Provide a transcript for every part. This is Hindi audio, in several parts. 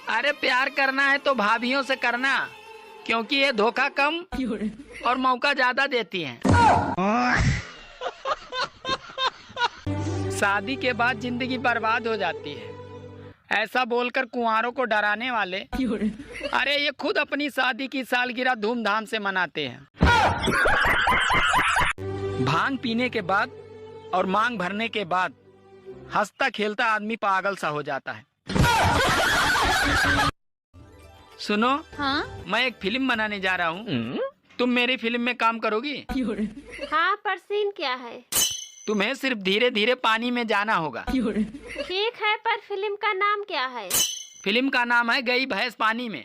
अरे प्यार करना है तो भाभीियों से करना, क्योंकि ये धोखा कम और मौका ज्यादा देती हैं। शादी के बाद जिंदगी बर्बाद हो जाती है, ऐसा बोलकर कुंवारों को डराने वाले अरे ये खुद अपनी शादी की सालगिरह धूमधाम से मनाते हैं। भांग पीने के बाद और मांग भरने के बाद हंसता खेलता आदमी पागल सा हो जाता है। सुनो, हाँ? मैं एक फिल्म बनाने जा रहा हूँ, तुम मेरी फिल्म में काम करोगी? हाँ, पर सीन क्या है? तुम्हें सिर्फ धीरे धीरे पानी में जाना होगा। ठीक है, पर फिल्म का नाम क्या है? फिल्म का नाम है गई भैंस पानी में।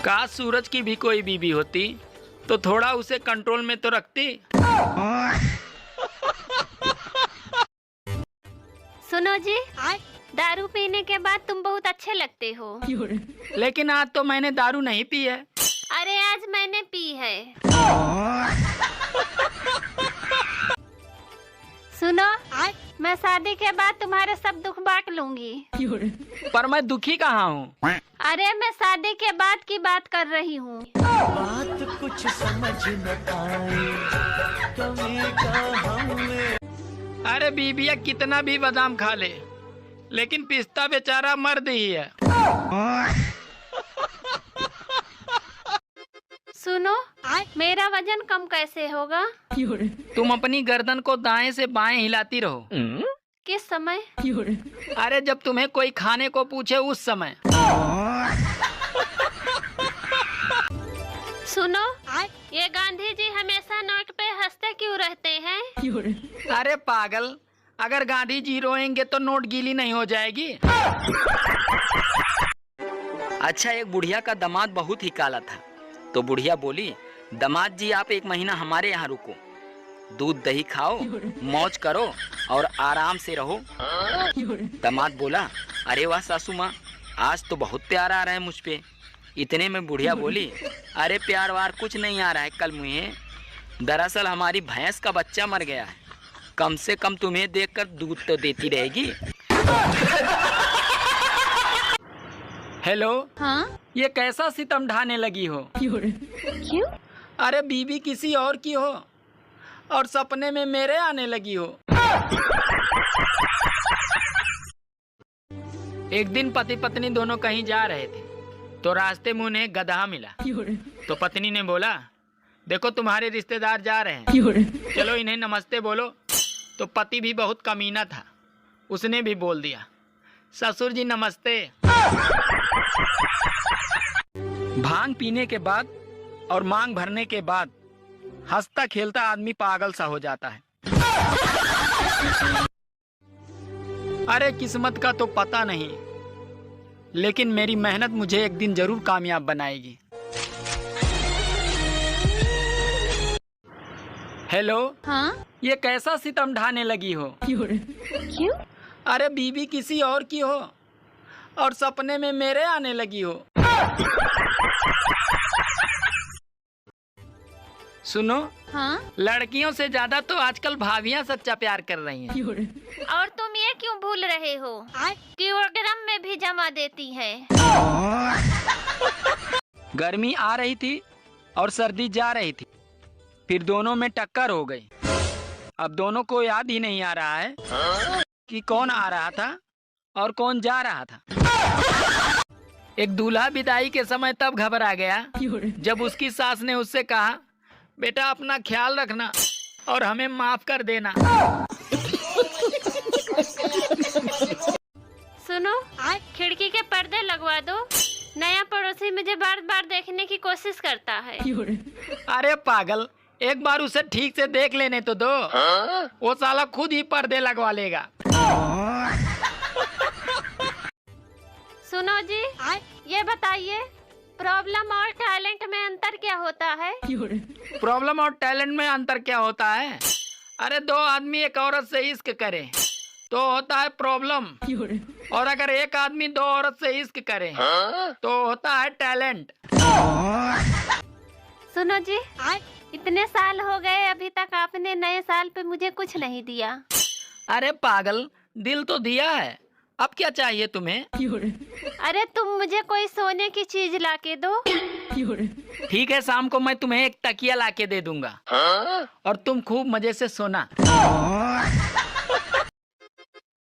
काश सूरज की भी कोई बीबी होती तो थोड़ा उसे कंट्रोल में तो रखती। सुनो जी, दारू पीने के बाद तुम बहुत अच्छे लगते हो। लेकिन आज तो मैंने दारू नहीं पी है। अरे आज मैंने पी है। सुनो, मैं शादी के बाद तुम्हारे सब दुख बांट लूंगी। पर मैं दुखी कहाँ हूँ? अरे मैं शादी के बाद की बात कर रही हूँ। बात कुछ समझ न आई, कमी का हमें। अरे बीबिया कितना भी बादाम खा ले, लेकिन पिस्ता बेचारा मर्द ही है। सुनो, मेरा वजन कम कैसे होगा? तुम अपनी गर्दन को दाएं से बाएं हिलाती रहो। किस समय? अरे जब तुम्हें कोई खाने को पूछे उस समय। सुनो, ये गांधी जी हमेशा नोट पे हंसते क्यों रहते हैं? अरे पागल, अगर गांधी जी रोएंगे तो नोट गीली नहीं हो जाएगी। अच्छा, एक बुढ़िया का दामाद बहुत ही काला था, तो बुढ़िया बोली, दामाद जी आप एक महीना हमारे यहाँ रुको, दूध दही खाओ, मौज करो और आराम से रहो। दामाद बोला, अरे वाह सासू माँ, आज तो बहुत प्यार आ रहा है मुझ पे। इतने में बुढ़िया बोली, अरे प्यार वार कुछ नहीं आ रहा है कल मुझे, दरअसल हमारी भैंस का बच्चा मर गया है, कम से कम तुम्हें देखकर दूध तो देती रहेगी। हेलो, हाँ? ये कैसा सितम ढाने लगी हो? क्यों? अरे बीबी किसी और की हो और सपने में मेरे आने लगी हो। एक दिन पति पत्नी दोनों कहीं जा रहे थे, तो रास्ते में उन्हें गधा मिला। तो पत्नी ने बोला, देखो तुम्हारे रिश्तेदार जा रहे हैं, चलो इन्हें नमस्ते बोलो। तो पति भी बहुत कमीना था, उसने भी बोल दिया, ससुर जी नमस्ते। भांग पीने के बाद और मांग भरने के बाद हंसता खेलता आदमी पागल सा हो जाता है। अरे किस्मत का तो पता नहीं, लेकिन मेरी मेहनत मुझे एक दिन जरूर कामयाब बनाएगी। हेलो, हाँ? ये कैसा सितम ढाने लगी हो? क्यों? अरे बीबी किसी और की हो और सपने में मेरे आने लगी हो। सुनो, हाँ? लड़कियों से ज्यादा तो आजकल भाभियां सच्चा प्यार कर रही हैं। और तुम ये क्यों भूल रहे हो कि वो ड्रम में भी जमा देती है? गर्मी आ रही थी और सर्दी जा रही थी, फिर दोनों में टक्कर हो गई। अब दोनों को याद ही नहीं आ रहा है कि कौन आ रहा था और कौन जा रहा था। एक दूल्हा विदाई के समय तब घबरा गया जब उसकी सास ने उससे कहा, बेटा अपना ख्याल रखना और हमें माफ कर देना। सुनो, खिड़की के पर्दे लगवा दो, नया पड़ोसी मुझे बार बार देखने की कोशिश करता है। अरे पागल, एक बार उसे ठीक से देख लेने तो दो, वो साला खुद ही पर्दे लगवा लेगा। सुनो जी, ये बताइए, प्रॉब्लम और टैलेंट में अंतर क्या होता है? प्रॉब्लम और टैलेंट में अंतर क्या होता है? अरे दो आदमी एक औरत से इश्क करे तो होता है प्रॉब्लम, और अगर एक आदमी दो औरत से इश्क करे तो होता है टैलेंट। सुनो जी, इतने साल हो गए, अभी तक आपने नए साल पे मुझे कुछ नहीं दिया। अरे पागल, दिल तो दिया है, अब क्या चाहिए तुम्हें? अरे तुम मुझे कोई सोने की चीज लाके दो। ठीक है, शाम को मैं तुम्हें एक तकिया लाके दे दूंगा और तुम खूब मजे से सोना।